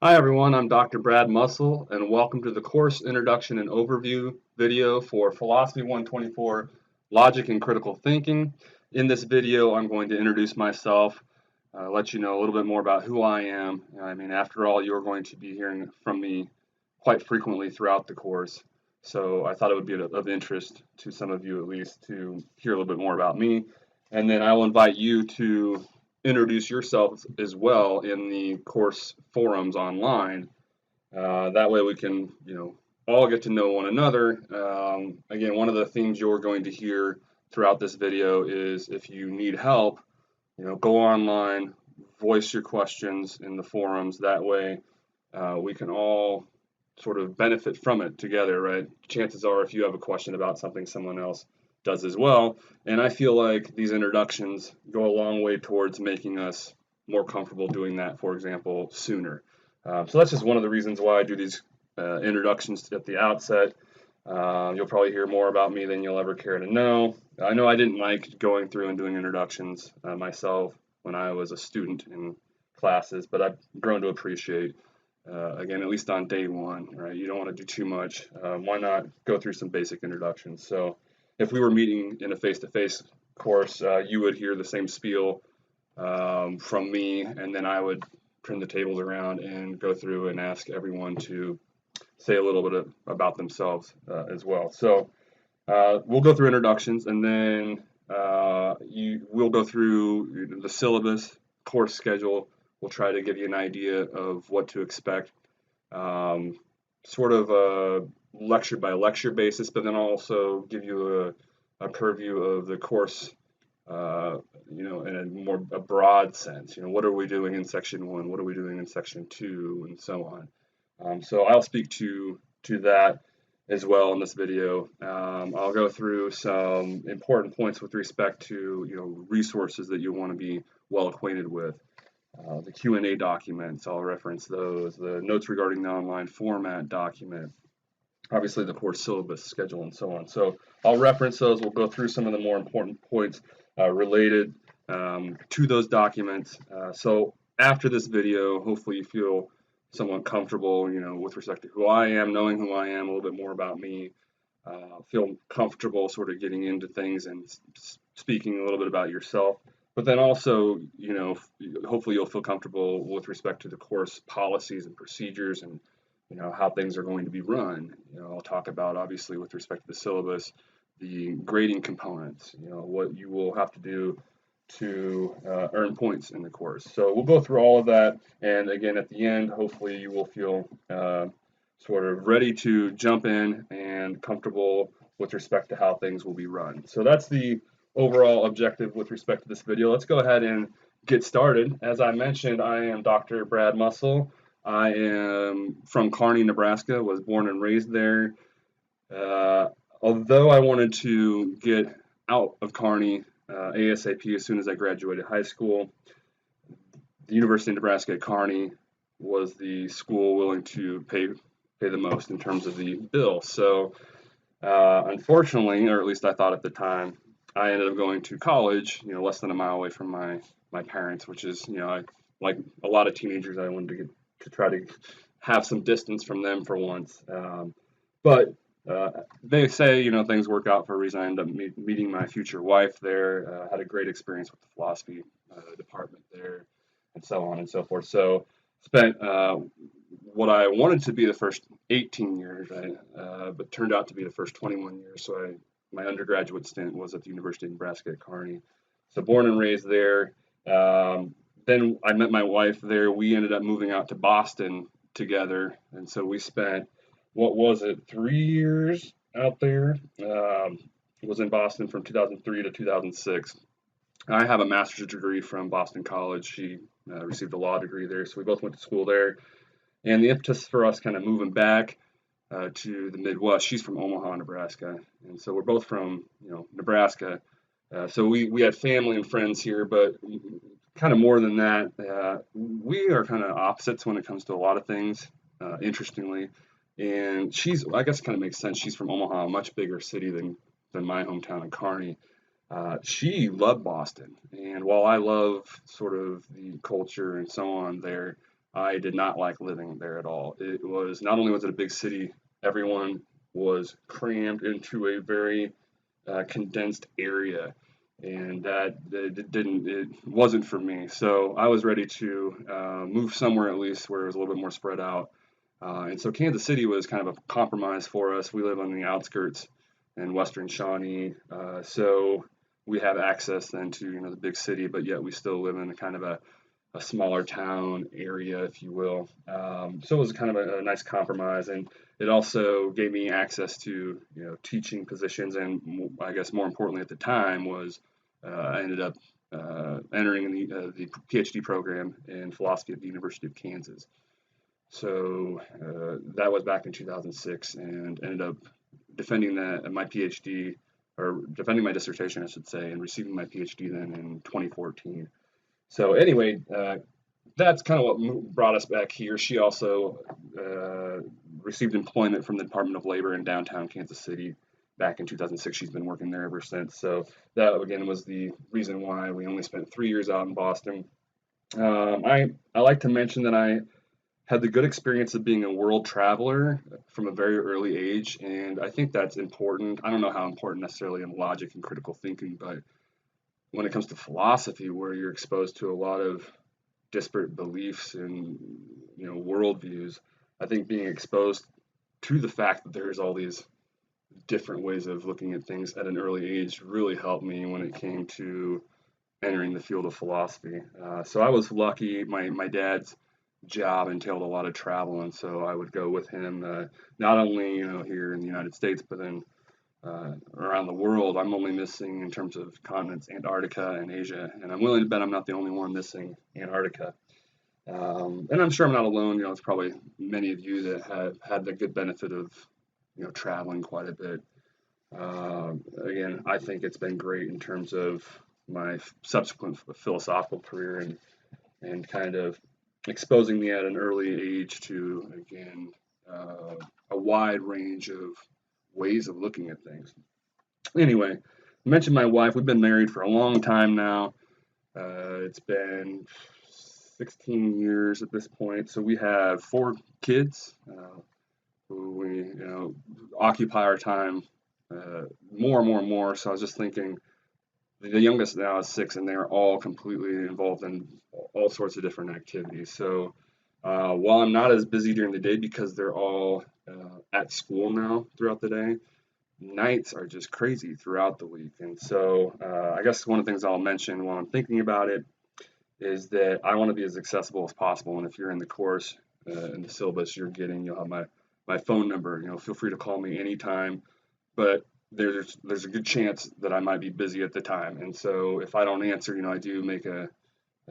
Hi everyone, I'm Dr. Brad Musil, and welcome to the course introduction and overview video for Philosophy 124, Logic and Critical Thinking. In this video, I'm going to introduce myself, let you know a little bit more about who I am. I mean, after all, you're going to be hearing from me quite frequently throughout the course, so I thought it would be of interest to some of you at least to hear a little bit more about me. And then I will invite you to introduce yourselves as well in the course forums online. That way we can, all get to know one another. Again, one of the themes you're going to hear throughout this video is if you need help, go online, voice your questions in the forums. That way we can all sort of benefit from it together, right? Chances are if you have a question about something, someone else does as well. And I feel like these introductions go a long way towards making us more comfortable doing that, for example, sooner. So that's just one of the reasons why I do these introductions at the outset. You'll probably hear more about me than you'll ever care to know. I know I didn't like going through and doing introductions myself when I was a student in classes, but I've grown to appreciate, again, at least on day one, right? You don't want to do too much. Why not go through some basic introductions? So if we were meeting in a face-to-face course, you would hear the same spiel from me, and then I would turn the tables around and go through and ask everyone to say a little bit about themselves as well. So we'll go through introductions, and then we'll go through the syllabus, course schedule. We'll try to give you an idea of what to expect, sort of a lecture by lecture basis, but then also give you a purview of the course, in a broad sense. What are we doing in section one? What are we doing in section two, and so on. So I'll speak to that as well in this video. I'll go through some important points with respect to resources that you want to be well acquainted with. The Q&A documents, I'll reference those. The notes regarding the online format document. Obviously the course syllabus schedule and so on. So I'll reference those. We'll go through some of the more important points related to those documents. So after this video, hopefully you feel somewhat comfortable, with respect to who I am, knowing who I am, a little bit more about me, feel comfortable sort of getting into things and speaking a little bit about yourself. But then also, hopefully you'll feel comfortable with respect to the course policies and procedures and, how things are going to be run. I'll talk about, obviously, with respect to the syllabus, the grading components, what you will have to do to earn points in the course. So we'll go through all of that, and again, at the end, hopefully you will feel sort of ready to jump in and comfortable with respect to how things will be run. So that's the overall objective with respect to this video. Let's go ahead and get started. As I mentioned, I am Dr. Brad Musil. I am from Kearney, Nebraska, was born and raised there. Although I wanted to get out of Kearney ASAP as soon as I graduated high school, the University of Nebraska at Kearney was the school willing to pay the most in terms of the bill. So unfortunately, or at least I thought at the time, I ended up going to college, less than a mile away from my parents, which is, like a lot of teenagers, I wanted to try to have some distance from them for once. But they say, things work out for a reason. I ended up meeting my future wife there, had a great experience with the philosophy department there, and so on and so forth. So spent what I wanted to be the first 18 years, but turned out to be the first 21 years. So my undergraduate stint was at the University of Nebraska at Kearney. So born and raised there. Then I met my wife there. We ended up moving out to Boston together, and so we spent, what was it, 3 years out there. Was in Boston from 2003 to 2006. I have a master's degree from Boston College. She received a law degree there, so we both went to school there. And the impetus for us kind of moving back to the Midwest, she's from Omaha, Nebraska, and so we're both from Nebraska. So we had family and friends here, but kind of more than that, we are kind of opposites when it comes to a lot of things, interestingly. And I guess it kind of makes sense. She's from Omaha, a much bigger city than my hometown of Kearney. She loved Boston, and while I love sort of the culture and so on there, I did not like living there at all. It was not only was it a big city, everyone was crammed into a very condensed area, and it wasn't for me. So I was ready to move somewhere at least where it was a little bit more spread out. And so Kansas City was kind of a compromise for us. We live on the outskirts in Western Shawnee, so we have access then to the big city, but yet we still live in a kind of a smaller town area, if you will. So it was kind of a nice compromise, and it also gave me access to teaching positions, and I guess more importantly at the time was I ended up entering the PhD program in philosophy at the University of Kansas. So that was back in 2006, and ended up defending my PhD, or defending my dissertation, I should say, and receiving my PhD then in 2014. So anyway, that's kind of what brought us back here. She also received employment from the Department of Labor in downtown Kansas City back in 2006. She's been working there ever since. So that again was the reason why we only spent 3 years out in Boston. I like to mention that I had the good experience of being a world traveler from a very early age, and I think that's important. I don't know how important necessarily in logic and critical thinking, but when it comes to philosophy, where you're exposed to a lot of disparate beliefs and worldviews, I think being exposed to the fact that there's all these different ways of looking at things at an early age really helped me when it came to entering the field of philosophy. So I was lucky. My dad's job entailed a lot of travel, and so I would go with him, not only here in the United States, but then around the world. I'm only missing in terms of continents Antarctica and Asia, and I'm willing to bet I'm not the only one missing Antarctica. And I'm sure I'm not alone. It's probably many of you that have had the good benefit of traveling quite a bit. Again, I think it's been great in terms of my subsequent philosophical career, and kind of exposing me at an early age to, again, a wide range of ways of looking at things. Anyway, I mentioned my wife. We've been married for a long time now. It's been 16 years at this point. So we have 4 kids who we occupy our time more and more and more. So I was just thinking, the youngest now is 6, and they're all completely involved in all sorts of different activities. So while I'm not as busy during the day because they're all at school now throughout the day, nights are just crazy throughout the week. And so I guess one of the things I'll mention while I'm thinking about it is that I want to be as accessible as possible. And if you're in the course, in the syllabus you'll have my phone number. Feel free to call me anytime. But there's a good chance that I might be busy at the time. And so if I don't answer, I do make a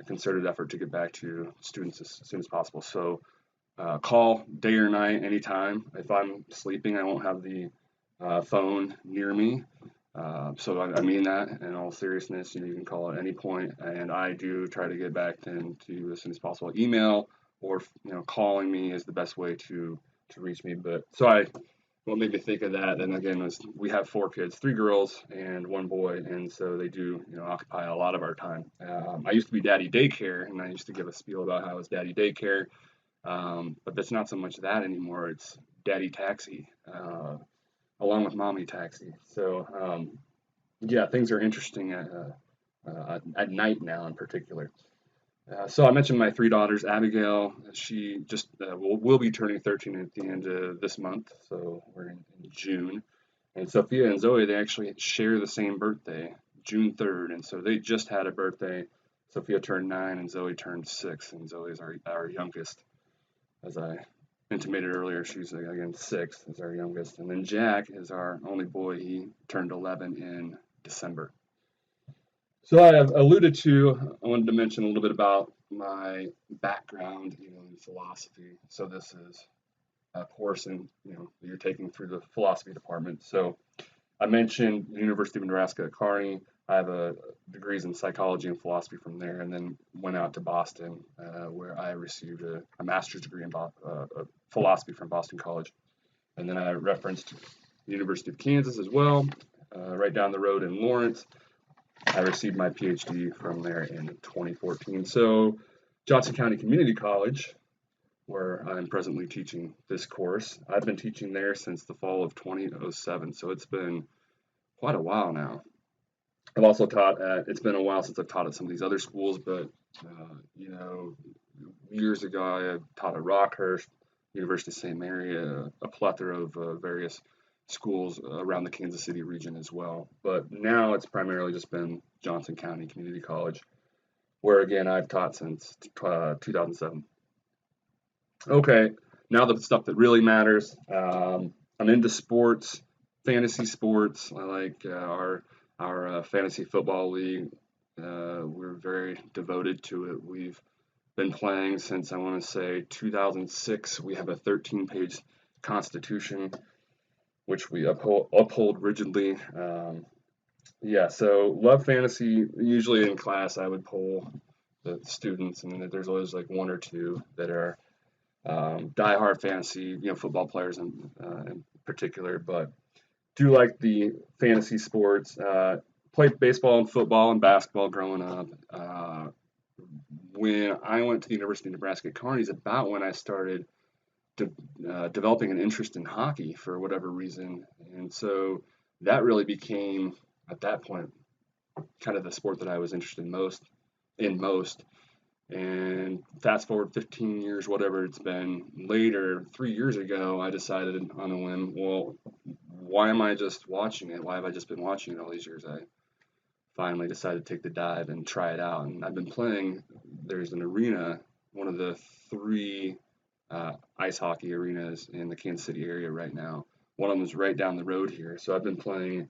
concerted effort to get back to students as soon as possible. So call day or night, anytime. If I'm sleeping, I won't have the phone near me. So I mean that in all seriousness. You can call at any point, and I do try to get back then to you as soon as possible. Email or calling me is the best way to reach me. But so what made me think of that, and again, was we have 4 kids, 3 girls and 1 boy, and so they do occupy a lot of our time. I used to be daddy daycare, and I used to give a spiel about how I was daddy daycare, but that's not so much that anymore. It's daddy taxi, along with mommy taxi. So yeah, things are interesting at night now in particular. So I mentioned my 3 daughters. Abigail, she just will be turning 13 at the end of this month, so we're in June. And Sophia and Zoe, they actually share the same birthday, June 3rd, and so they just had a birthday. Sophia turned 9 and Zoe turned 6, and Zoe is our youngest. As I intimated earlier, she's again 6 is our youngest. And then Jack is our only boy. He turned 11 in December. So I have alluded to, I wanted to mention a little bit about my background, in philosophy. So this is a course you're taking through the philosophy department. So I mentioned the University of Nebraska at Kearney. I have degrees in psychology and philosophy from there, and then went out to Boston, where I received a master's degree in philosophy from Boston College. And then I referenced the University of Kansas as well, right down the road in Lawrence. I received my PhD from there in 2014. So Johnson County Community College where I'm presently teaching this course. I've been teaching there since the fall of 2007, so it's been quite a while now. I've also taught it's been a while since I've taught at some of these other schools, but you know, years ago I taught at Rockhurst, University of St. Mary, a plethora of various schools around the Kansas City region as well. But now it's primarily just been Johnson County Community College, where again I've taught since 2007. Okay, now the stuff that really matters. I'm into sports, fantasy sports. I like our fantasy football league. We're very devoted to it. We've been playing since I want to say 2006. We have a 13-page constitution, which we uphold rigidly. Yeah, so love fantasy. Usually in class, I would poll the students, and there's always like one or two that are diehard fantasy, football players in particular, but do like the fantasy sports. Played baseball and football and basketball growing up. When I went to the University of Nebraska at Kearney is about when I started developing an interest in hockey for whatever reason, and so that really became at that point kind of the sport that I was interested in most. And fast forward 15 years, whatever it's been later, 3 years ago, I decided on a whim, well, why am I just watching it? Why have I just been watching it all these years? I finally decided to take the dive and try it out. And I've been playing, there's an arena, one of the three ice hockey arenas in the Kansas City area right now. One of them is right down the road here. So I've been playing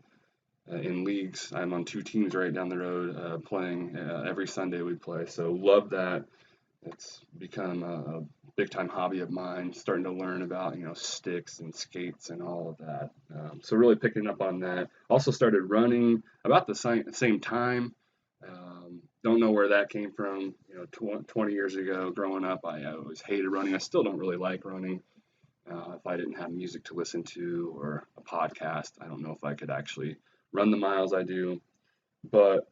in leagues. I'm on two teams right down the road playing. Every Sunday we play. So love that. It's become a big time hobby of mine, starting to learn about, sticks and skates and all of that. So really picking up on that. Also started running about the same time. Don't know where that came from. 20 years ago growing up, I always hated running. I still don't really like running. If I didn't have music to listen to or a podcast, I don't know if I could actually run the miles I do. But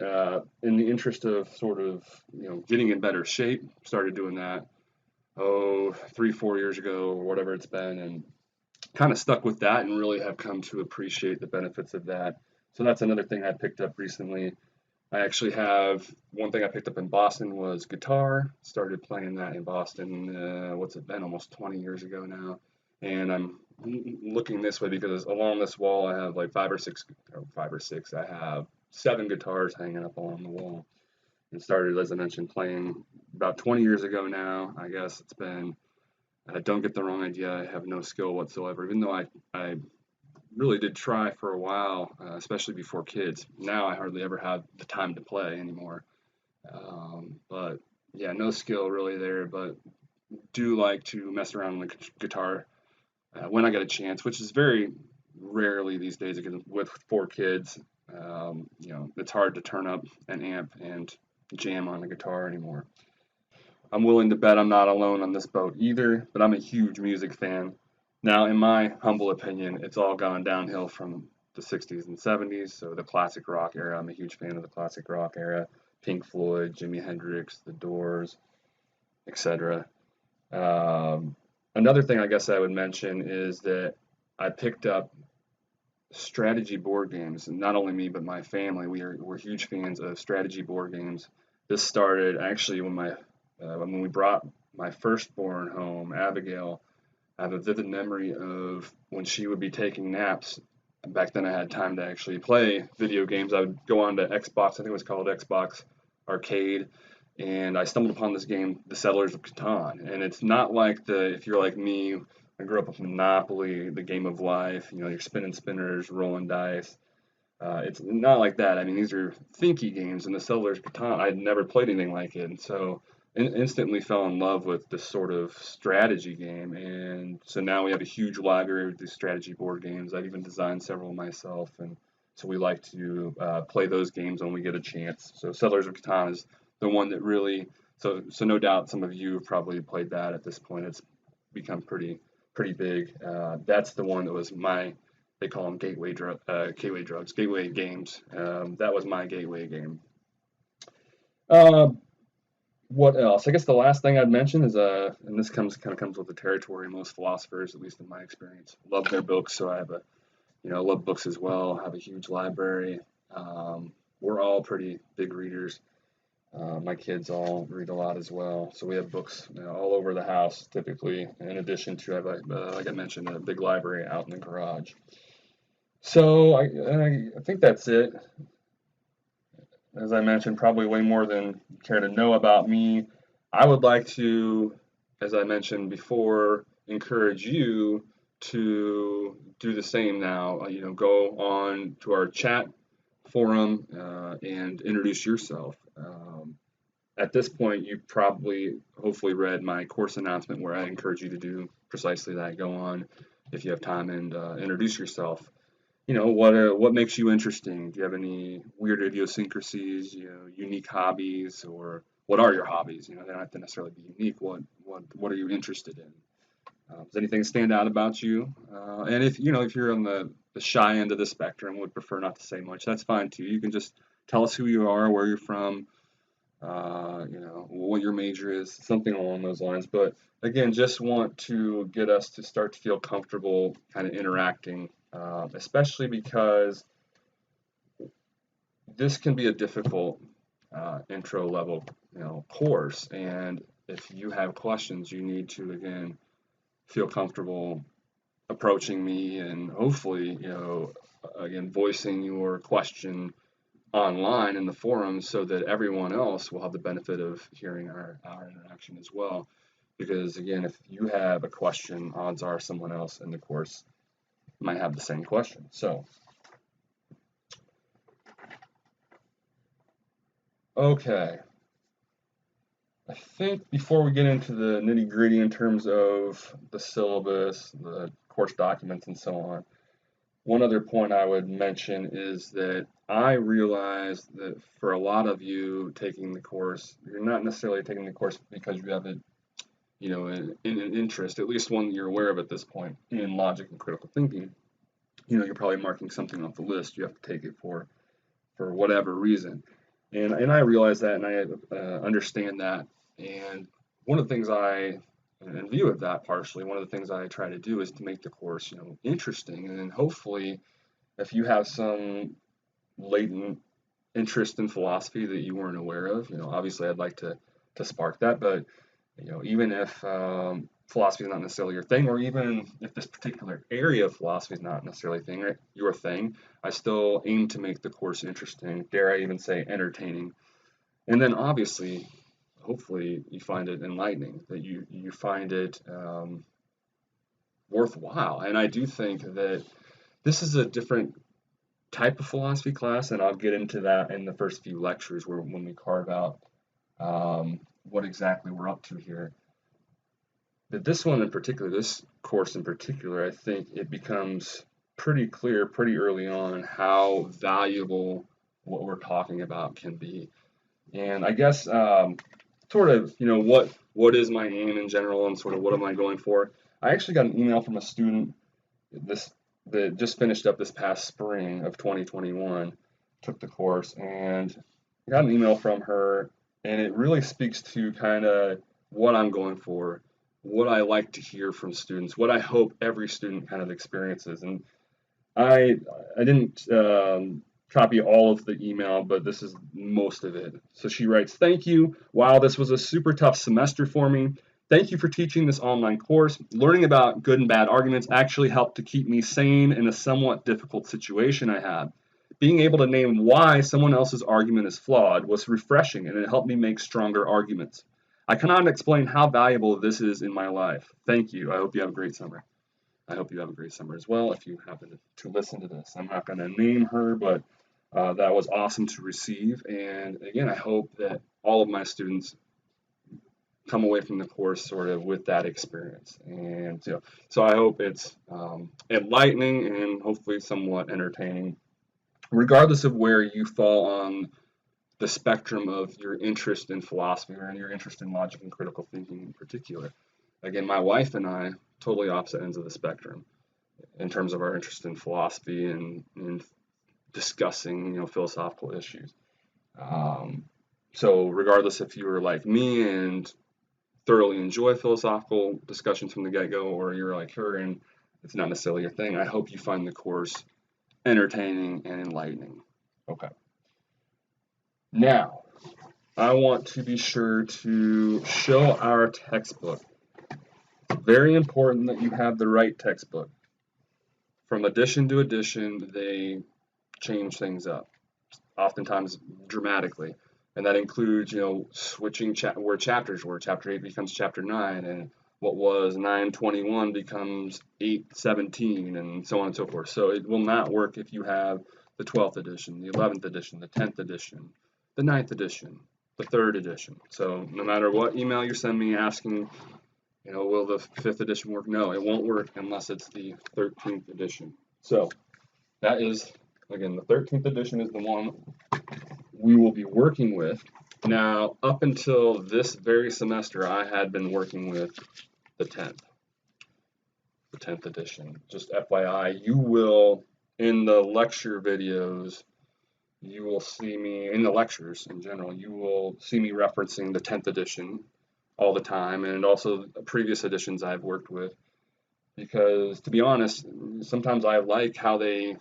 in the interest of sort of getting in better shape, started doing that 3-4 years ago or whatever it's been, and kind of stuck with that and really have come to appreciate the benefits of that. So that's another thing I picked up recently. I actually have one thing I picked up in Boston was guitar. Started playing that in Boston. What's it been? Almost 20 years ago now. And I'm looking this way because along this wall I have like five or six. I have 7 guitars hanging up along the wall. And started, as I mentioned, playing about 20 years ago now. I guess it's been. Don't get the wrong idea. I have no skill whatsoever. Even though I really did try for a while, especially before kids. Now I hardly ever have the time to play anymore. But yeah, no skill really there, but do like to mess around on the guitar when I get a chance, which is very rarely these days because with 4 kids, it's hard to turn up an amp and jam on a guitar anymore. I'm willing to bet I'm not alone on this boat either, but I'm a huge music fan. Now, in my humble opinion, it's all gone downhill from the 60s and 70s, so the classic rock era. I'm a huge fan of the classic rock era. Pink Floyd, Jimi Hendrix, The Doors, etc. Another thing I guess I would mention is that I picked up strategy board games, and not only me but my family. We're huge fans of strategy board games. This started actually when we brought my firstborn home, Abigail. I have a vivid memory of when she would be taking naps. Back then, I had time to actually play video games. I would go on to Xbox, I think it was called Xbox Arcade, and I stumbled upon this game, The Settlers of Catan. And it's not like if you're like me, I grew up with Monopoly, the game of life, you're spinning spinners, rolling dice. It's not like that. I mean, these are thinky games, and The Settlers of Catan, I'd never played anything like it. And so instantly fell in love with this sort of strategy game, and so now we have a huge library of these strategy board games. I've even designed several myself, and so we like to play those games when we get a chance. So Settlers of Catan is the one that really, so no doubt some of you have probably played that at this point. It's become pretty big. That's the one that was they call them gateway games. That was my gateway game. What else? I guess the last thing I'd mention is, and this comes with the territory. Most philosophers, at least in my experience, love their books. So I have love books as well. I have a huge library. Um, we're all pretty big readers. My kids all read a lot as well. So we have books, all over the house typically. In addition to, I have, like I mentioned, a big library out in the garage. So I think that's it. As I mentioned, probably way more than you care to know about me. I would like to, as I mentioned before, encourage you to do the same now. Go on to our chat forum and introduce yourself. At this point, you've probably, hopefully, read my course announcement where I encourage you to do precisely that. Go on if you have time and introduce yourself. What makes you interesting? Do you have any weird idiosyncrasies, unique hobbies, or what are your hobbies? They don't have to necessarily be unique. What are you interested in? Does anything stand out about you? And if you're on the shy end of the spectrum, would prefer not to say much, that's fine too. You can just tell us who you are, where you're from, what your major is, something along those lines. But again, just want to get us to start to feel comfortable kind of interacting, especially because this can be a difficult intro level, course. And if you have questions, you need to, again, feel comfortable approaching me and hopefully, again, voicing your question online in the forums so that everyone else will have the benefit of hearing our interaction as well. Because again, if you have a question, odds are someone else in the course might have the same question. So, okay. I think before we get into the nitty gritty in terms of the syllabus, the course documents, and so on, one other point I would mention is that I realize that for a lot of you taking the course, you're not necessarily taking the course because you have an interest, at least one you're aware of at this point, in logic and critical thinking. You're probably marking something off the list. You have to take it for whatever reason. And I realize that, and I understand that. And one of the things in view of that, partially, one of the things I try to do is to make the course, interesting. And then hopefully, if you have some latent interest in philosophy that you weren't aware of, obviously I'd like to spark that. But even if philosophy is not necessarily your thing, or even if this particular area of philosophy is not necessarily your thing, I still aim to make the course interesting, dare I even say entertaining. And then obviously, hopefully, you find it enlightening, that you find it worthwhile. And I do think that this is a different type of philosophy class, and I'll get into that in the first few lectures when we carve out what exactly we're up to here. But this one in particular, this course in particular, I think it becomes pretty clear pretty early on how valuable what we're talking about can be. And I guess sort of, what is my aim in general and sort of what am I going for? I actually got an email from a student this that just finished up this past spring of 2021, took the course, and I got an email from her, and it really speaks to kind of what I'm going for, what I like to hear from students, what I hope every student kind of experiences. And I didn't copy all of the email, but this is most of it. So she writes, "Thank you. Wow, this was a super tough semester for me. Thank you for teaching this online course. Learning about good and bad arguments actually helped to keep me sane in a somewhat difficult situation I had. Being able to name why someone else's argument is flawed was refreshing, and it helped me make stronger arguments. I cannot explain how valuable this is in my life. Thank you. I hope you have a great summer." I hope you have a great summer as well if you happen to listen to this. I'm not going to name her, but that was awesome to receive. And again, I hope that all of my students come away from the course sort of with that experience. And so I hope it's enlightening and hopefully somewhat entertaining, regardless of where you fall on the spectrum of your interest in philosophy or your interest in logic and critical thinking in particular. Again, my wife and I, totally opposite ends of the spectrum in terms of our interest in philosophy and discussing, philosophical issues. Um, So regardless if you were like me and thoroughly enjoy philosophical discussions from the get-go, or you're like her and it's not necessarily your thing, I hope you find the course entertaining and enlightening. Okay. Now, I want to be sure to show our textbook. It's very important that you have the right textbook. From edition to edition, they change things up, oftentimes dramatically. And that includes, switching where chapters were. Chapter 8 becomes chapter 9, and what was 921 becomes 817, and so on and so forth. So it will not work if you have the 12th edition, the 11th edition, the 10th edition, the 9th edition, the 3rd edition. So no matter what email you send me asking, will the 5th edition work? No, it won't work unless it's the 13th edition. So that is, again, the 13th edition is the one we will be working with. Now, up until this very semester, I had been working with the 10th edition. Just FYI, you will, in the lecture videos, you will see me, in the lectures in general, you will see me referencing the 10th edition all the time, and also previous editions I've worked with, because to be honest, sometimes I like how they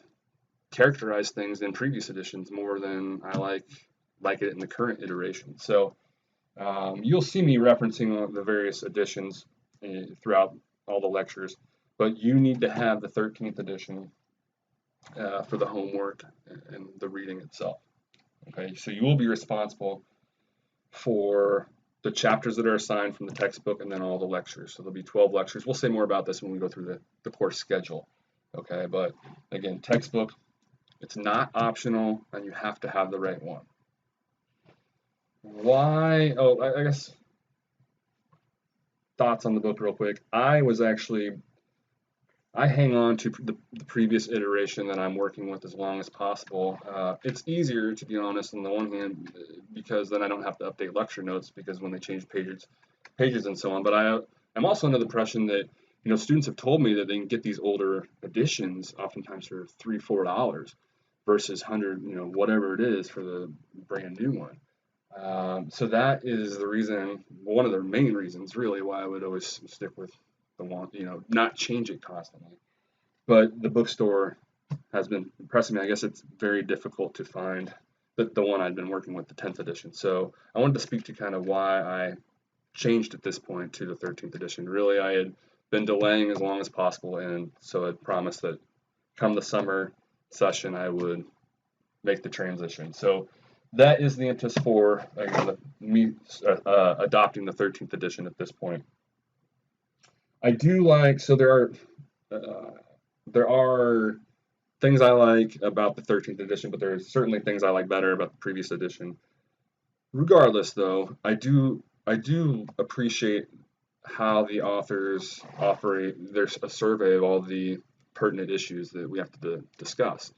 characterize things in previous editions more than I like it in the current iteration. So you'll see me referencing the various editions throughout all the lectures, but you need to have the 13th edition for the homework and the reading itself. Okay, so you will be responsible for the chapters that are assigned from the textbook and then all the lectures. So there'll be 12 lectures. We'll say more about this when we go through the course schedule. Okay, but again, textbook, it's not optional, and you have to have the right one. Why? Oh, I guess thoughts on the book real quick. I hang on to the previous iteration that I'm working with as long as possible. It's easier, to be honest, on the one hand, because then I don't have to update lecture notes because when they change pages and so on. But I'm also under the impression that students have told me that they can get these older editions oftentimes for $3-4 versus 100, whatever it is for the brand new one. So that is the reason, one of the main reasons, really, why I would always stick with the one, not change it constantly. But the bookstore has been impressing me. I guess it's very difficult to find the one I'd been working with, the 10th edition. So I wanted to speak to kind of why I changed at this point to the 13th edition. Really, I had been delaying as long as possible, and so I promised that come the summer session, I would make the transition. So that is the impetus for me adopting the 13th edition at this point. I do like, so there are things I like about the 13th edition, but there's certainly things I like better about the previous edition. Regardless, though, I do appreciate how the authors offer there's a survey of all the pertinent issues that we have to discuss.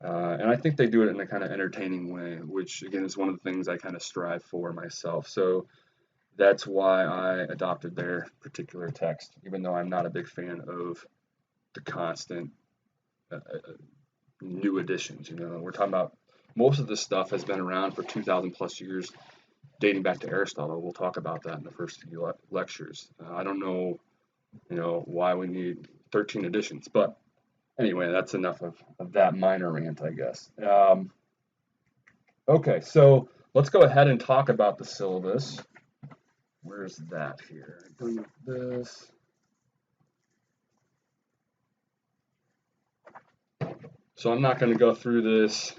And I think they do it in a kind of entertaining way, which again is one of the things I kind of strive for myself. So that's why I adopted their particular text, even though I'm not a big fan of the constant new editions. We're talking about most of this stuff has been around for 2,000 plus years, dating back to Aristotle. We'll talk about that in the first few lectures. I don't know, why we need 13 editions, but anyway, that's enough of that minor rant, I guess. Okay, so let's go ahead and talk about the syllabus. Where's that here? Done with this. So I'm not going to go through this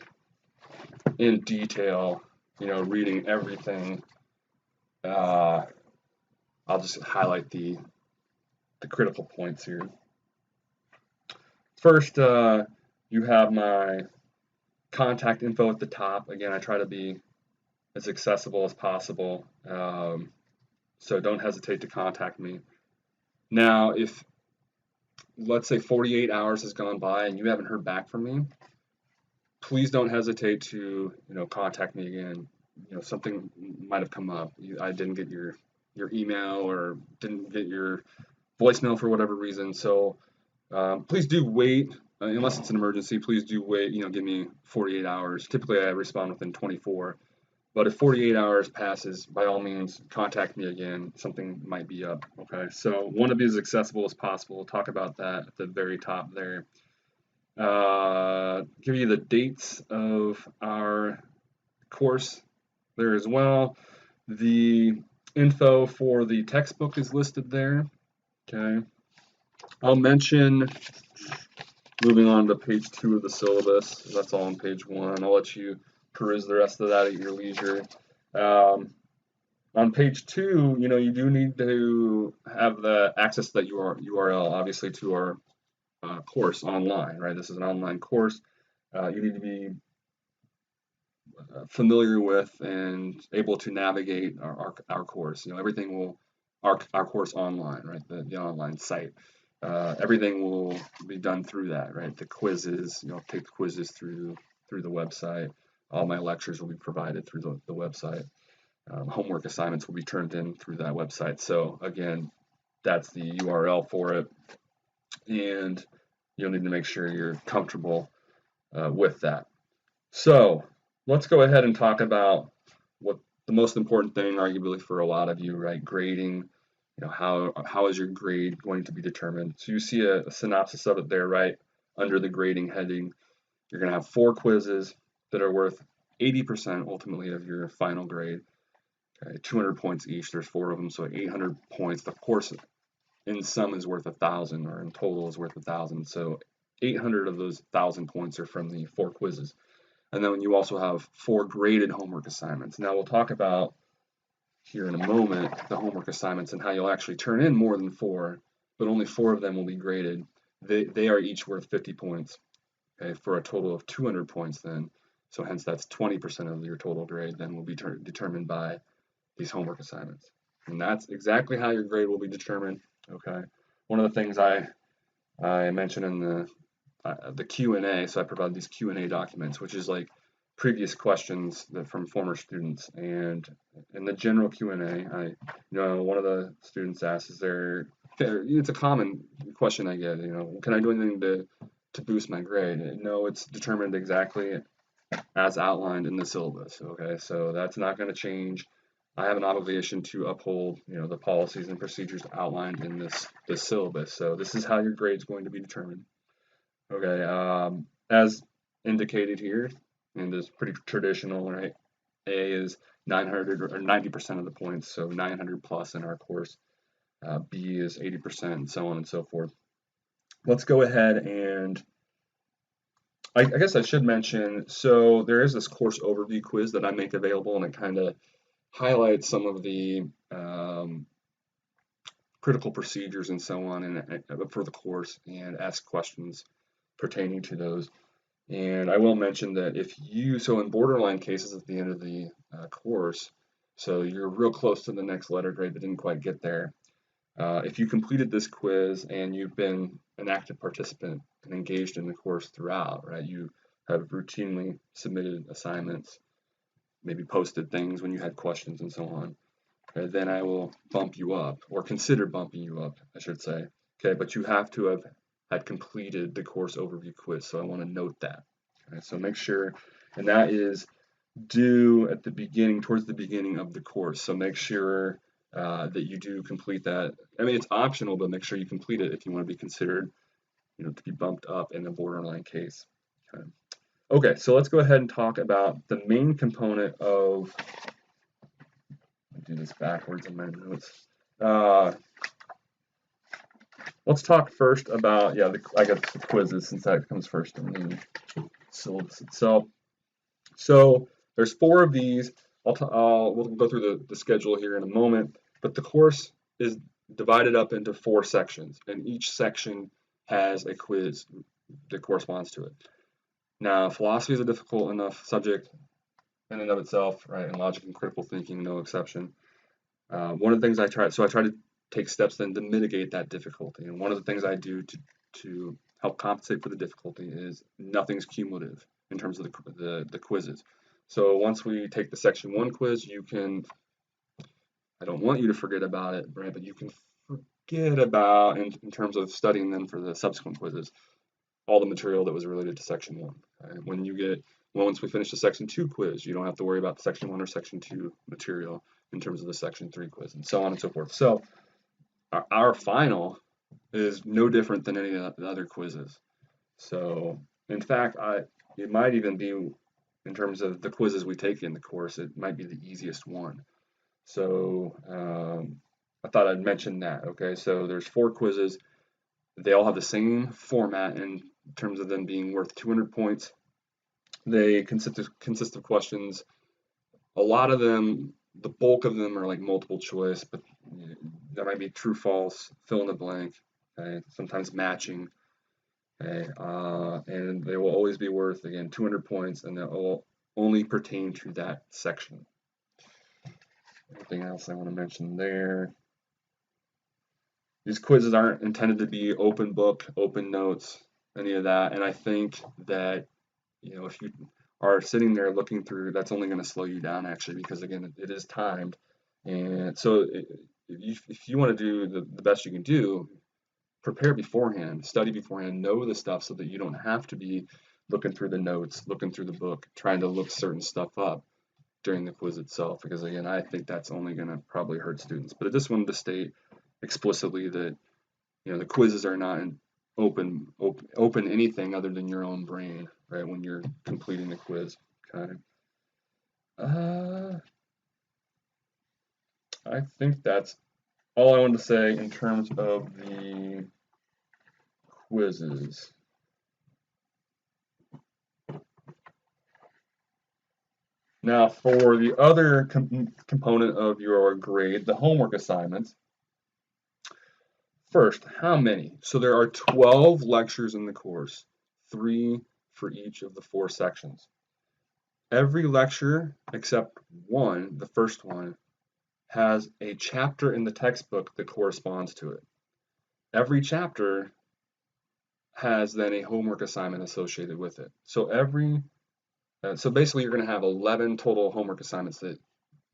in detail, reading everything. I'll just highlight the critical points here. First, you have my contact info at the top. Again, I try to be as accessible as possible, so don't hesitate to contact me. Now, if let's say 48 hours has gone by and you haven't heard back from me, please don't hesitate to contact me again. Something might have come up. I didn't get your email or didn't get your voicemail for whatever reason. So please do wait. Unless it's an emergency, please do wait. Give me 48 hours. Typically, I respond within 24. But if 48 hours passes, by all means, contact me again. Something might be up. Okay, so want to be as accessible as possible. We'll talk about that at the very top there. Give you the dates of our course there as well. The info for the textbook is listed there. Okay, I'll mention, moving on to page 2 of the syllabus. That's all on page 1. I'll let you peruse the rest of that at your leisure. On page 2, you do need to have the access to that URL, obviously, to our course online, right? This is an online course. You need to be familiar with and able to navigate our course. Everything will, our course online, right? The online site. Everything will be done through that, right? The quizzes, take the quizzes through the website. All my lectures will be provided through the website. Homework assignments will be turned in through that website. So again, that's the URL for it, and you'll need to make sure you're comfortable with that. So let's go ahead and talk about what the most important thing, arguably for a lot of you, right? Grading. How is your grade going to be determined? So you see a synopsis of it there, right? Under the grading heading, you're going to have 4 quizzes that are worth 80% ultimately of your final grade. Okay, 200 points each. There's 4 of them, so 800 points. The course in sum is worth 1,000, or in total is worth 1,000. So 800 of those 1,000 points are from the 4 quizzes. And then you also have 4 graded homework assignments. Now we'll talk about here in a moment the homework assignments and how you'll actually turn in more than 4, but only 4 of them will be graded. They are each worth 50 points, okay, for a total of 200 points then. So hence that's 20% of your total grade then will be determined by these homework assignments. And that's exactly how your grade will be determined. Okay. One of the things I mentioned in the Q&A, so I provide these Q&A documents, which is like previous questions from former students. And in the general Q&A, one of the students asked, it's a common question I get, can I do anything to boost my grade? No, it's determined exactly as outlined in the syllabus. Okay, so that's not going to change. I have an obligation to uphold, the policies and procedures outlined in this syllabus. So this is how your grade is going to be determined. Okay, as indicated here, and is pretty traditional, right? A is 900 or 90% of the points, so 900 plus in our course. B is 80%, and so on and so forth. Let's go ahead and I guess I should mention, so there is this course overview quiz that I make available, and it kind of highlights some of the critical procedures and so on and for the course, and ask questions pertaining to those. And I will mention that so in borderline cases at the end of the course, so you're real close to the next letter grade but didn't quite get there, if you completed this quiz and you've been an active participant and engaged in the course throughout, right? You have routinely submitted assignments, maybe posted things when you had questions and so on. Okay, then I will bump you up, or consider bumping you up, I should say. Okay, but you have to have had completed the course overview quiz, so I want to note that. Okay, so make sure, and that is due at the beginning, towards the beginning of the course. So make sure that you do complete that. I mean, it's optional, but make sure you complete it if you want to be considered, to be bumped up in a borderline case. Okay, so let's go ahead and talk about the main component of. I'll do this backwards in my notes. Let's talk first about, I got the quizzes since that comes first in the syllabus itself. So there's 4 of these. We'll go through the schedule here in a moment, but the course is divided up into 4 sections, and each section has a quiz that corresponds to it. Now, philosophy is a difficult enough subject in and of itself, right? And logic and critical thinking, no exception. One of the things I try to take steps then to mitigate that difficulty. And one of the things I do to help compensate for the difficulty is nothing's cumulative in terms of the quizzes. So once we take the section 1 quiz, I don't want you to forget about it, right? But you can forget about, in terms of studying them for the subsequent quizzes, all the material that was related to section 1. Right? When you get Once we finish the Section 2 quiz, you don't have to worry about Section 1 or Section 2 material in terms of the Section 3 quiz, and so on and so forth. So our final is no different than any of the other quizzes. So in fact, it might even be, in terms of the quizzes we take in the course, it might be the easiest one. So I thought I'd mention that. Okay, so there's 4 quizzes. They all have the same format in terms of them being worth 200 points. They consist of questions. A lot of them, the bulk of them, are like multiple choice, but that might be true, false, fill in the blank. Okay, sometimes matching. Okay, and they will always be worth, again, 200 points, and they'll only pertain to that section. Anything else I want to mention there? These quizzes aren't intended to be open book, open notes, any of that. And I think that, if you are sitting there looking through, that's only going to slow you down, actually, because again, it is timed. And so if you want to do the best you can do, prepare beforehand, study beforehand, know the stuff so that you don't have to be looking through the notes, looking through the book, trying to look certain stuff up during the quiz itself, because again, I think that's only going to probably hurt students. But I just wanted to state explicitly that the quizzes are not open anything other than your own brain, right, when you're completing the quiz. Okay. I think that's all I wanted to say in terms of the quizzes. Now, for the other component of your grade, the homework assignments. First, how many? So there are 12 lectures in the course, 3 for each of the 4 sections. Every lecture except one, the first one, has a chapter in the textbook that corresponds to it. Every chapter has then a homework assignment associated with it. So basically you're going to have 11 total homework assignments that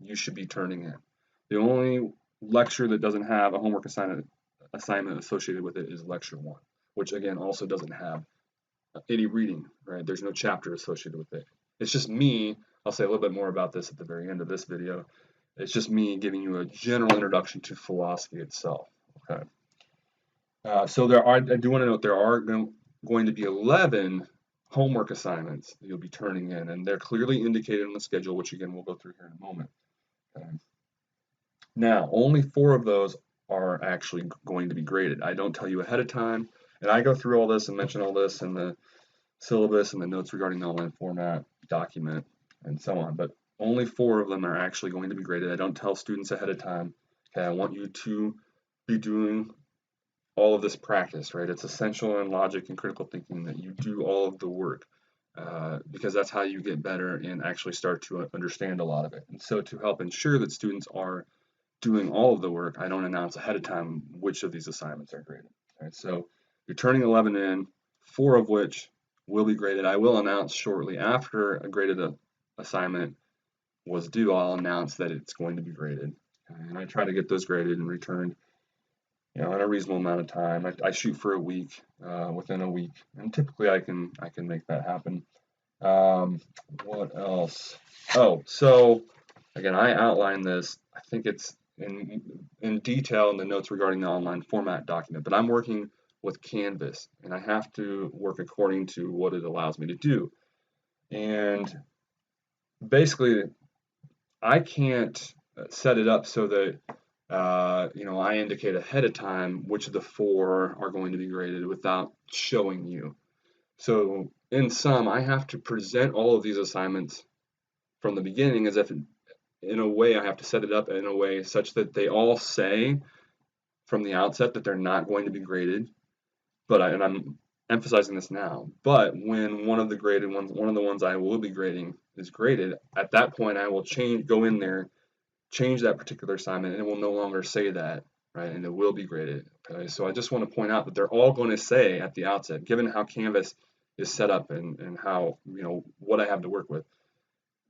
you should be turning in. The only lecture that doesn't have a homework assignment associated with it is lecture 1, which again also doesn't have any reading, right? There's no chapter associated with it. It's just me. I'll say a little bit more about this at the very end of this video. It's just me giving you a general introduction to philosophy itself. Okay. So I do want to note there are going to be 11 homework assignments that you'll be turning in, and they're clearly indicated on the schedule, which again we'll go through here in a moment. Okay. Now, only 4 of those are actually going to be graded. I don't tell you ahead of time, and I go through all this and mention all this in the syllabus and the notes regarding the online format document and so on, but only 4 of them are actually going to be graded. I don't tell students ahead of time, okay, I want you to be doing all of this practice, right? It's essential in logic and critical thinking that you do all of the work, because that's how you get better and actually start to understand a lot of it. And so to help ensure that students are doing all of the work, I don't announce ahead of time which of these assignments are graded. Right? So you're turning 11 in, 4 of which will be graded. I will announce shortly after a graded assignment was due, I'll announce that it's going to be graded. And I try to get those graded and returned in a reasonable amount of time. I shoot for a week, within a week, and typically I can make that happen. What else? Oh, so again, I outlined this. I think it's in detail in the notes regarding the online format document, but I'm working with Canvas, and I have to work according to what it allows me to do. And basically, I can't set it up so that I indicate ahead of time which of the 4 are going to be graded without showing you. So in sum, I have to present all of these assignments from the beginning as if, in a way, I have to set it up in a way such that they all say from the outset that they're not going to be graded. And I'm emphasizing this now. But when one of the graded ones, one of the ones I will be grading is graded, at that point I will go in there, change that particular assignment, and it will no longer say that, right? And it will be graded. Okay, so I just want to point out that they're all going to say at the outset, given how Canvas is set up and how, what I have to work with,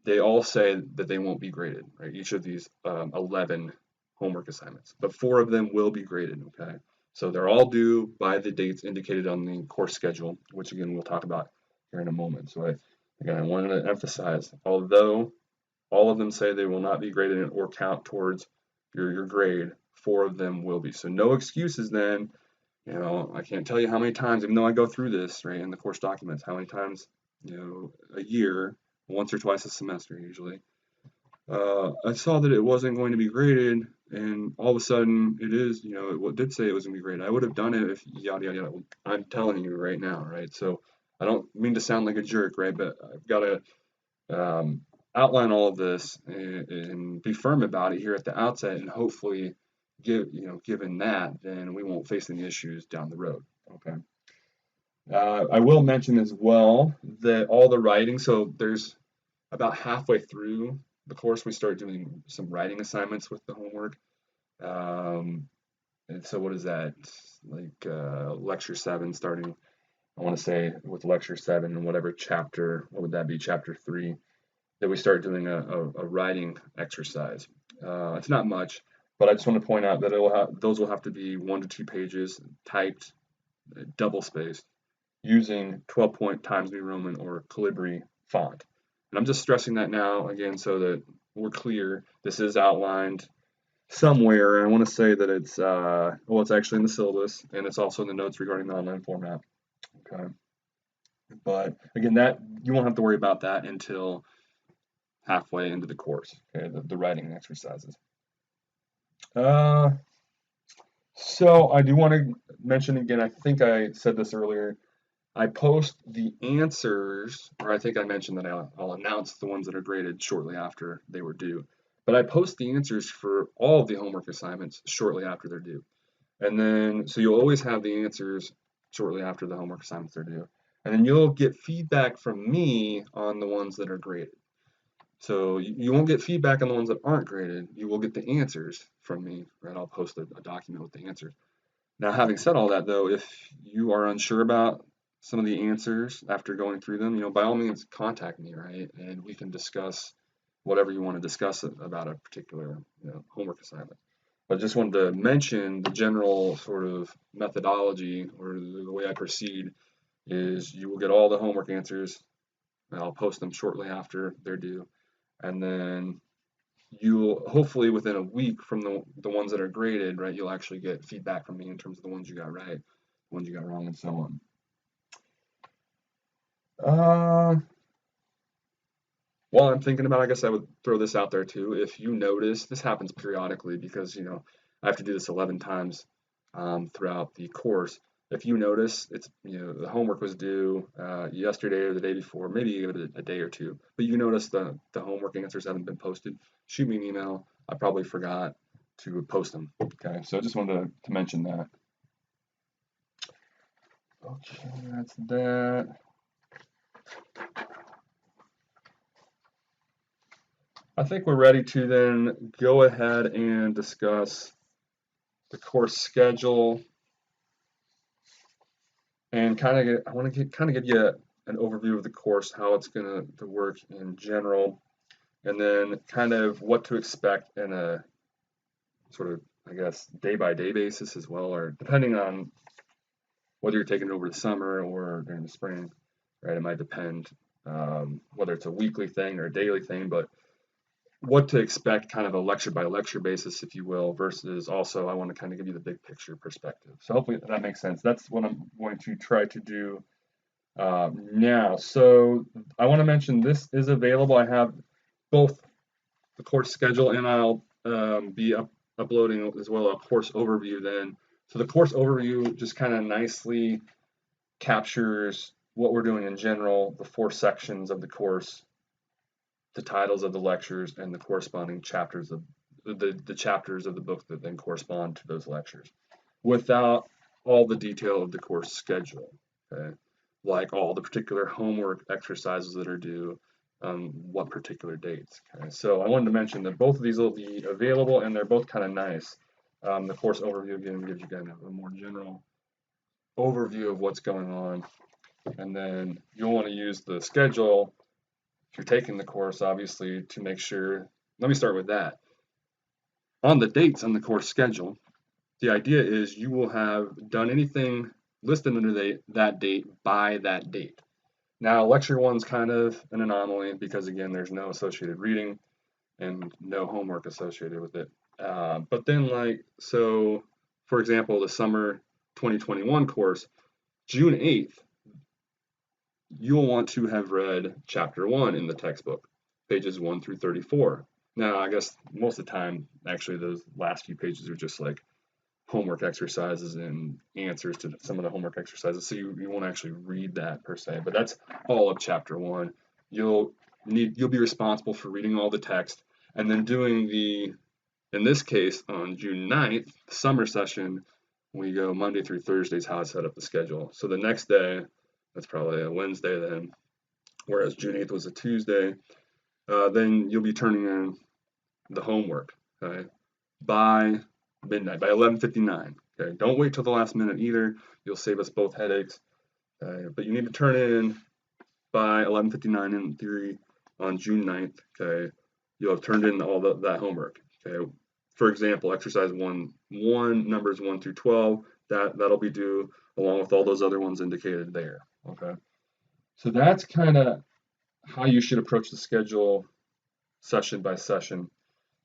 they all say that they won't be graded, right? Each of these 11 homework assignments, but 4 of them will be graded, okay? So they're all due by the dates indicated on the course schedule, which again we'll talk about here in a moment. So Again, I wanted to emphasize, although all of them say they will not be graded or count towards your grade, 4 of them will be. So no excuses then. I can't tell you how many times, even though I go through this, right, in the course documents, how many times, a year, once or twice a semester usually, I saw that it wasn't going to be graded, and all of a sudden it is, it did say it was going to be graded. I would have done it if yada, yada, yada. I'm telling you right now, right? So I don't mean to sound like a jerk, right? But I've got to outline all of this and be firm about it here at the outset, and hopefully, given that, then we won't face any issues down the road. Okay. I will mention as well that all the writing, so there's about halfway through the course, we start doing some writing assignments with the homework. And so what is that? Like lecture 7 starting, I want to say with lecture 7 and whatever chapter, what would that be? Chapter 3, that we start doing a writing exercise. It's not much, but I just want to point out that those will have to be 1 to 2 pages typed, double spaced, using 12-point Times New Roman or Calibri font. And I'm just stressing that now again so that we're clear. This is outlined somewhere. I want to say that it's actually in the syllabus, and it's also in the notes regarding the online format. Okay. But again, that you won't have to worry about that until halfway into the course. Okay, the writing exercises. So I do want to mention again, I think I said this earlier, I post the answers, or I think I mentioned that I'll announce the ones that are graded shortly after they were due. But I post the answers for all of the homework assignments shortly after they're due. And then, so you'll always have the answers shortly after the homework assignments are due. And then you'll get feedback from me on the ones that are graded. So you won't get feedback on the ones that aren't graded. You will get the answers from me, right? I'll post a document with the answers. Now, having said all that, though, if you are unsure about some of the answers after going through them, by all means, contact me, right? And we can discuss whatever you want to discuss about a particular homework assignment. But I just wanted to mention the general sort of methodology or the way I proceed is you will get all the homework answers, and I'll post them shortly after they're due. And then you'll hopefully within a week from the ones that are graded, right, you'll actually get feedback from me in terms of the ones you got right, the ones you got wrong, and so on. While I'm thinking about it, I guess I would throw this out there too. If you notice, this happens periodically because I have to do this 11 times throughout the course. If you notice, it's the homework was due yesterday or the day before, maybe you give it a day or two, but you notice the homework answers haven't been posted, shoot me an email. I probably forgot to post them. Okay, so I just wanted to mention that. Okay, that's that. I think we're ready to then go ahead and discuss the course schedule and I want to give you an overview of the course, how it's going to work in general, and then kind of what to expect in a sort of, I guess, day-by-day basis as well, or depending on whether you're taking it over the summer or during the spring, right? It might depend whether it's a weekly thing or a daily thing, but what to expect kind of a lecture by lecture basis, if you will, versus also I want to kind of give you the big picture perspective. So hopefully that makes sense. That's what I'm going to try to do now. So I want to mention this is available. I have both the course schedule and I'll be uploading as well a course overview then. So the course overview just kind of nicely captures what we're doing in general, the 4 sections of the course, the titles of the lectures, and the corresponding chapters of the chapters of the book that then correspond to those lectures, without all the detail of the course schedule. Okay, like all the particular homework exercises that are due on what particular dates. Okay, so I wanted to mention that both of these will be available, and they're both kind of nice. The course overview again gives you kind of a more general overview of what's going on, and then you'll want to use the schedule if you're taking the course, obviously, to make sure. Let me start with that. On the dates on the course schedule, the idea is you will have done anything listed under that date by that date. Now, lecture one's kind of an anomaly because, again, there's no associated reading and no homework associated with it. But then, so for example, the summer 2021 course, June 8th, you'll want to have read chapter 1 in the textbook, pages 1 through 34. Now, I guess most of the time, actually, those last few pages are just like homework exercises and answers to some of the homework exercises, so you won't actually read that per se, but that's all of chapter 1. You'll be responsible for reading all the text and then doing in this case, on June 9th, summer session, we go Monday through Thursdays how I set up the schedule. So the next day, that's probably a Wednesday then, whereas June 8th was a Tuesday, then you'll be turning in the homework, okay, by midnight, by 11:59. Okay, don't wait till the last minute either. You'll save us both headaches. But you need to turn it in by 11:59 in theory on June 9th. Okay, you'll have turned in all that homework. Okay, for example, exercise 1, numbers 1 through 12. That'll be due along with all those other ones indicated there. Okay, so that's kind of how you should approach the schedule session by session.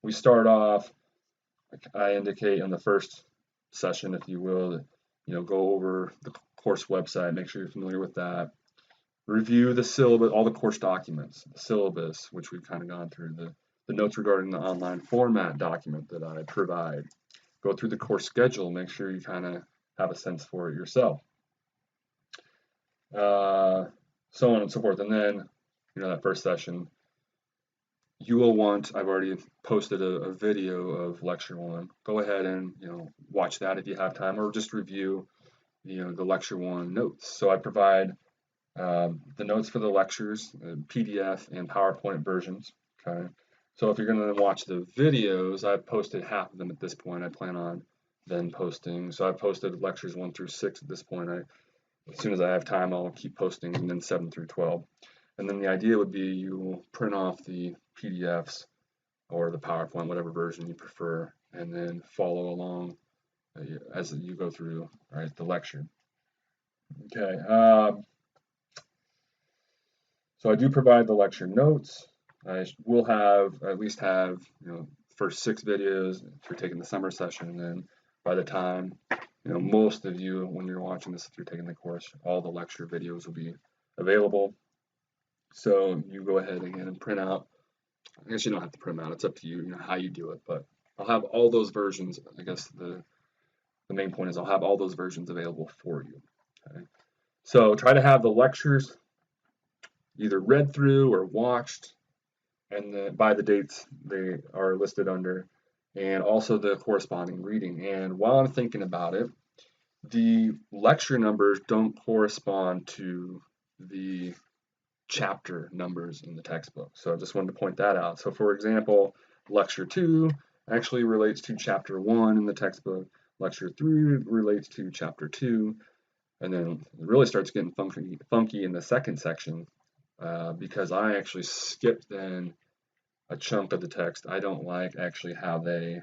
We start off, I indicate in the first session, if you will, go over the course website, make sure you're familiar with that. Review the syllabus, all the course documents, the syllabus, which we've kind of gone through, the notes regarding the online format document that I provide. Go through the course schedule, make sure you kind of have a sense for it yourself. So on and so forth. And then, that first session, you will want, I've already posted a video of lecture 1. Go ahead and, watch that if you have time, or just review, the lecture 1 notes. So I provide the notes for the lectures, PDF and PowerPoint versions. Okay. So if you're going to watch the videos, I've posted half of them at this point. I plan on then posting. So I've posted lectures 1 through 6 at this point. As soon as I have time, I'll keep posting, and then 7 through 12. And then the idea would be you print off the PDFs or the PowerPoint, whatever version you prefer, and then follow along as you go through, right, the lecture. Okay. So I do provide the lecture notes. I will at least have, first 6 videos if you're taking the summer session, and then by the time, most of you, when you're watching this, if you're taking the course, all the lecture videos will be available. So you go ahead again and print out. I guess you don't have to print them out. It's up to you, how you do it. But I'll have all those versions. I guess the main point is I'll have all those versions available for you. Okay. So try to have the lectures either read through or watched, and by the dates they are listed under, and also the corresponding reading. And while I'm thinking about it, the lecture numbers don't correspond to the chapter numbers in the textbook. So I just wanted to point that out. So for example, lecture 2 actually relates to chapter 1 in the textbook. Lecture 3 relates to chapter 2. And then it really starts getting funky in the second section because I actually skipped then a chunk of the text. I don't like actually how they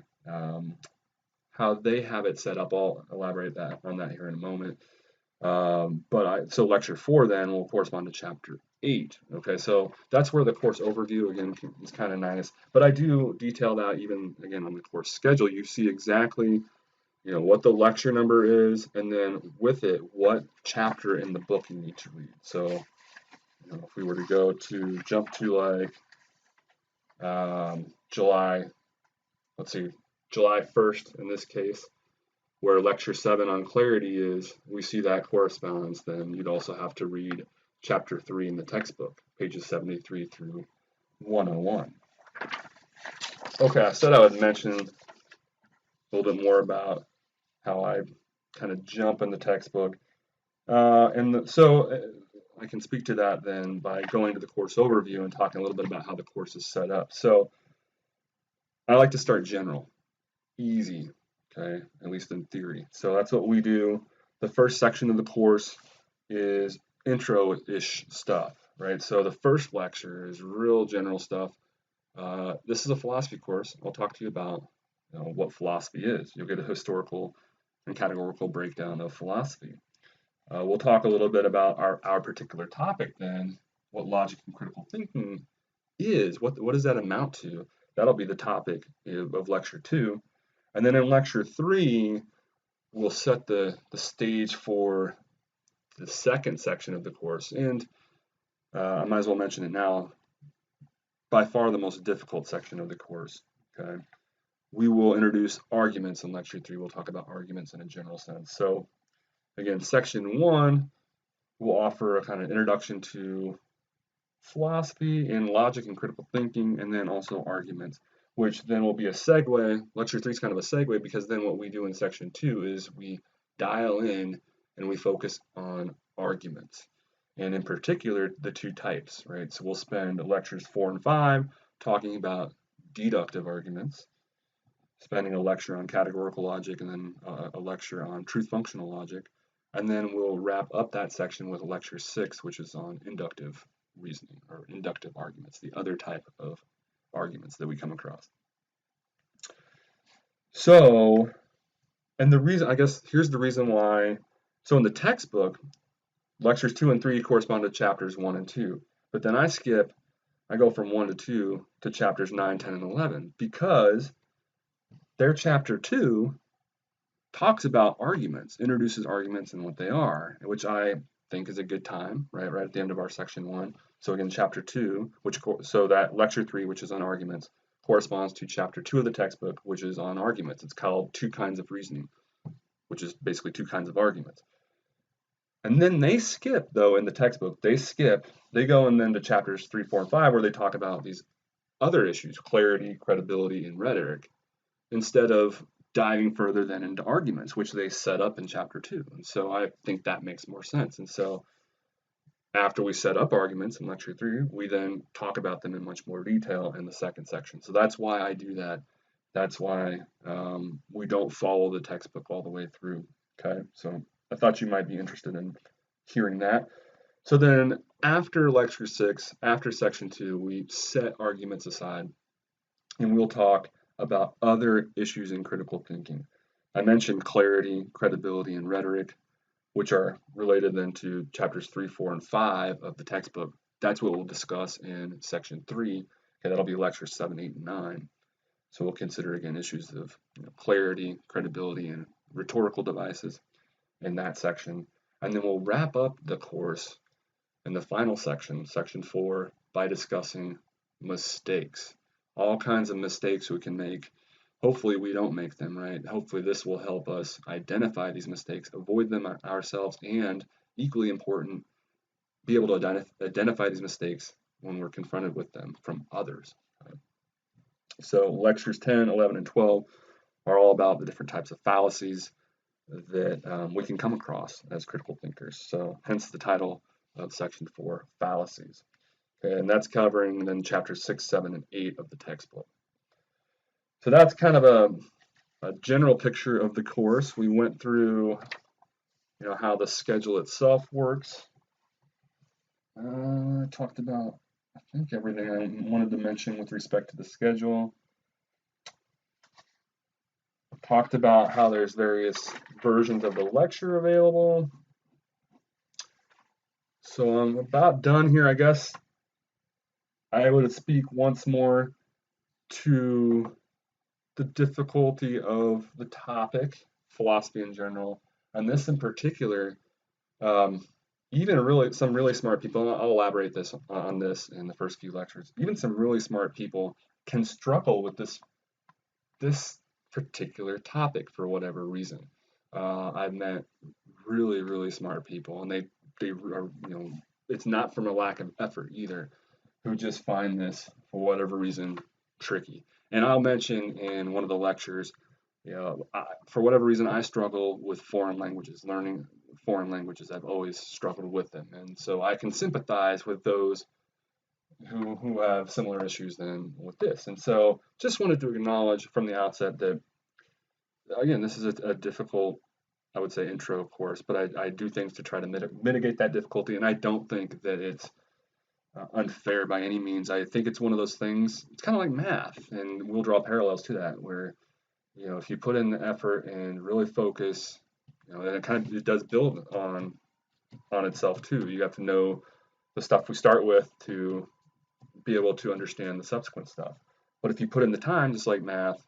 have it set up. I'll elaborate on that here in a moment. So lecture 4 then will correspond to chapter 8. Okay, so that's where the course overview again is kind of nice. But I do detail that even again on the course schedule. You see exactly what the lecture number is, and then with it what chapter in the book you need to read. So if we were to jump to July 1st in this case, where lecture 7 on clarity is, we see that corresponds, then you'd also have to read chapter 3 in the textbook, pages 73 through 101. Okay, I said I would mention a little bit more about how I kind of jump in the textbook. So I can speak to that then by going to the course overview and talking a little bit about how the course is set up. So I like to start general, easy, okay, at least in theory. So that's what we do. The first section of the course is intro-ish stuff, right? So the first lecture is real general stuff. This is a philosophy course. I'll talk to you about what philosophy is. You'll get a historical and categorical breakdown of philosophy. We'll talk a little bit about our particular topic then, what logic and critical thinking is, what does that amount to? That'll be the topic of lecture 2. And then in lecture 3, we'll set the stage for the second section of the course. And I might as well mention it now, by far the most difficult section of the course. Okay, we will introduce arguments in lecture 3. We'll talk about arguments in a general sense. So again, section 1 will offer a kind of introduction to philosophy and logic and critical thinking, and then also arguments, which then will be a segue. Lecture 3 is kind of a segue because then what we do in section 2 is we dial in and we focus on arguments, and in particular the two types, right? So we'll spend lectures 4 and 5 talking about deductive arguments, spending a lecture on categorical logic, and then a lecture on truth functional logic. And then we'll wrap up that section with lecture 6, which is on inductive reasoning or inductive arguments, the other type of arguments that we come across. So, and the reason, I guess, here's the reason why. So in the textbook, lectures 2 and 3 correspond to chapters 1 and 2. But then I go from 1 to 2 to chapters 9, 10, and 11 because their chapter 2 talks about arguments, introduces arguments and what they are, which I think is a good time, right at the end of our section 1. So again, chapter 2, so that lecture 3, which is on arguments, corresponds to chapter 2 of the textbook, which is on arguments. It's called Two Kinds of Reasoning, which is basically two kinds of arguments. And then they skip, though, in the textbook, they go and then to chapters 3, 4, and 5, where they talk about these other issues, clarity, credibility, and rhetoric, instead of diving further then into arguments, which they set up in chapter 2. And so I think that makes more sense. And so after we set up arguments in lecture 3, we then talk about them in much more detail in the second section. So that's why I do that. That's why we don't follow the textbook all the way through. Okay, so I thought you might be interested in hearing that. So then after lecture 6, after section 2, we set arguments aside and we'll talk about other issues in critical thinking. I mentioned clarity, credibility, and rhetoric, which are related then to chapters 3, 4, and 5 of the textbook. That's what we'll discuss in section 3. Okay, that'll be lectures 7, 8, and 9. So we'll consider again issues of clarity, credibility, and rhetorical devices in that section. And then we'll wrap up the course in the final section, section 4, by discussing mistakes. All kinds of mistakes we can make. Hopefully we don't make them, right? Hopefully this will help us identify these mistakes, avoid them ourselves, and equally important, be able to identify these mistakes when we're confronted with them from others. Right? So lectures 10, 11, and 12 are all about the different types of fallacies that we can come across as critical thinkers. So hence the title of section 4, fallacies. Okay, and that's covering then chapters 6, 7, and 8 of the textbook. So that's kind of a general picture of the course. We went through, how the schedule itself works. I talked about, I think, everything I wanted to mention with respect to the schedule. Talked about how there's various versions of the lecture available. So I'm about done here, I guess. I would speak once more to the difficulty of the topic, philosophy in general, and this in particular. Even some really smart people, I'll elaborate on this in the first few lectures. Even some really smart people can struggle with this particular topic for whatever reason. I've met really, really smart people, and they are, it's not from a lack of effort either, who just find this for whatever reason tricky. And I'll mention in one of the lectures, for whatever reason, I struggle with foreign languages, learning foreign languages. I've always struggled with them, and so I can sympathize with those who have similar issues than with this. And so just wanted to acknowledge from the outset that, again, this is a difficult, I would say, intro course, but I do things to try to mitigate that difficulty, and I don't think that it's unfair by any means. I think it's one of those things, it's kind of like math, and we'll draw parallels to that, where, if you put in the effort and really focus, then it does build on on itself too. You have to know the stuff we start with to be able to understand the subsequent stuff. But if you put in the time, just like math,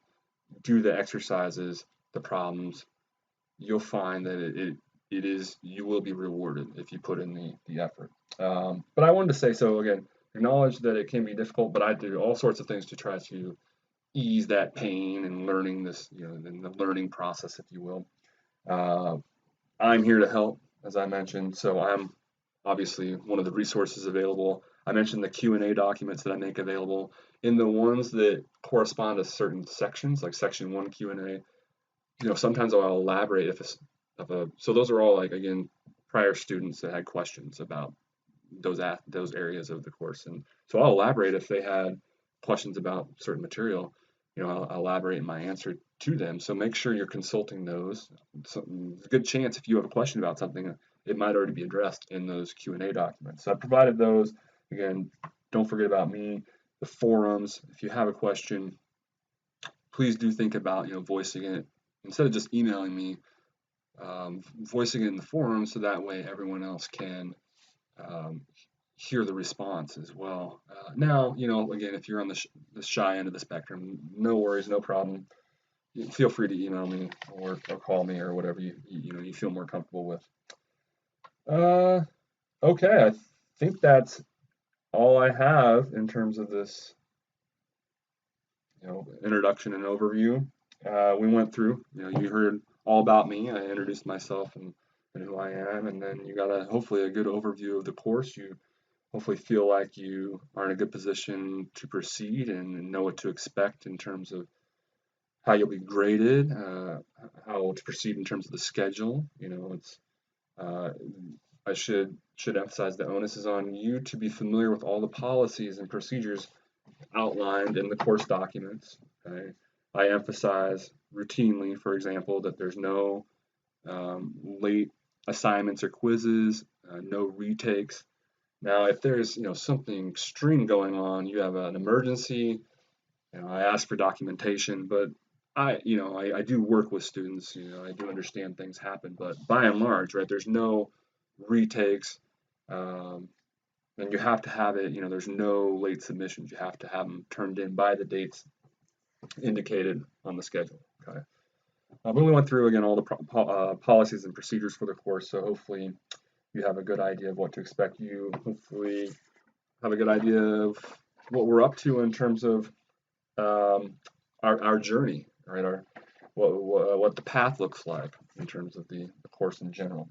do the exercises, the problems, you'll find that it is, you will be rewarded if you put in the effort. But I wanted to say, so again, acknowledge that it can be difficult, but I do all sorts of things to try to ease that pain and learning this, in the learning process, if you will. Uh, I'm here to help, as I mentioned, so I'm obviously one of the resources available. I mentioned the Q&A documents that I make available. In the ones that correspond to certain sections, like section 1 Q&A, sometimes I'll elaborate so those are all, like, again, prior students that had questions about those areas of the course, and so I'll elaborate if they had questions about certain material. I'll elaborate in my answer to them. So make sure you're consulting those. So there's a good chance if you have a question about something, it might already be addressed in those Q&A documents. So I provided those. Again, don't forget about me. The forums. If you have a question, please do think about voicing it instead of just emailing me. Voicing it in the forum, so that way everyone else can um, hear the response as well. Now, again, if you're on the shy end of the spectrum, no worries, no problem. Feel free to email me or call me or whatever you feel more comfortable with. Okay, I think that's all I have in terms of this, introduction and overview. We went through, you heard all about me. I introduced myself and who I am, and then you got hopefully a good overview of the course. You hopefully feel like you are in a good position to proceed and know what to expect in terms of how you'll be graded, how to proceed in terms of the schedule. It's uh, I should emphasize the onus is on you to be familiar with all the policies and procedures outlined in the course documents. Okay? I emphasize routinely, for example, that there's no late assignments or quizzes, no retakes. Now, if there's something extreme going on, you have an emergency, I ask for documentation, but I do work with students. I do understand things happen, but by and large, right, there's no retakes, um, and you have to have it. There's no late submissions. You have to have them turned in by the dates indicated on the schedule. Okay. But we went through again all the policies and procedures for the course, so hopefully you have a good idea of what to expect. You hopefully have a good idea of what we're up to in terms of our journey, right? What the path looks like in terms of the course in general.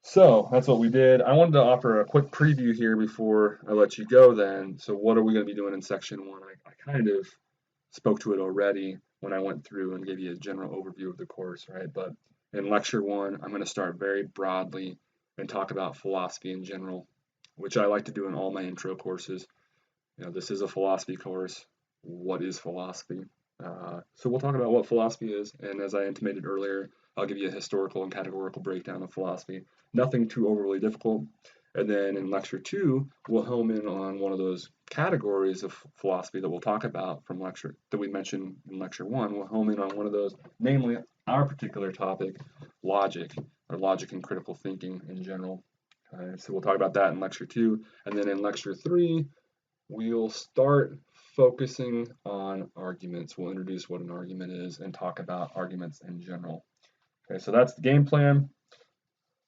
So that's what we did. I wanted to offer a quick preview here before I let you go then. So what are we going to be doing in section 1? I kind of spoke to it already when I went through and gave you a general overview of the course, right? But in lecture 1, I'm going to start very broadly and talk about philosophy in general, which I like to do in all my intro courses. This is a philosophy course. What is philosophy? So we'll talk about what philosophy is, and as I intimated earlier, I'll give you a historical and categorical breakdown of philosophy. Nothing too overly difficult. And then in lecture 2, we'll home in on one of those categories of philosophy that we'll talk about from lecture that we mentioned in lecture 1. We'll home in on one of those, namely our particular topic, logic, or logic and critical thinking in general. So we'll talk about that in lecture 2, and then in lecture 3, we'll start focusing on arguments. We'll introduce what an argument is and talk about arguments in general. Okay, so that's the game plan.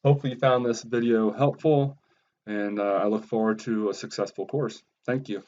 Hopefully you found this video helpful, and I look forward to a successful course. Thank you.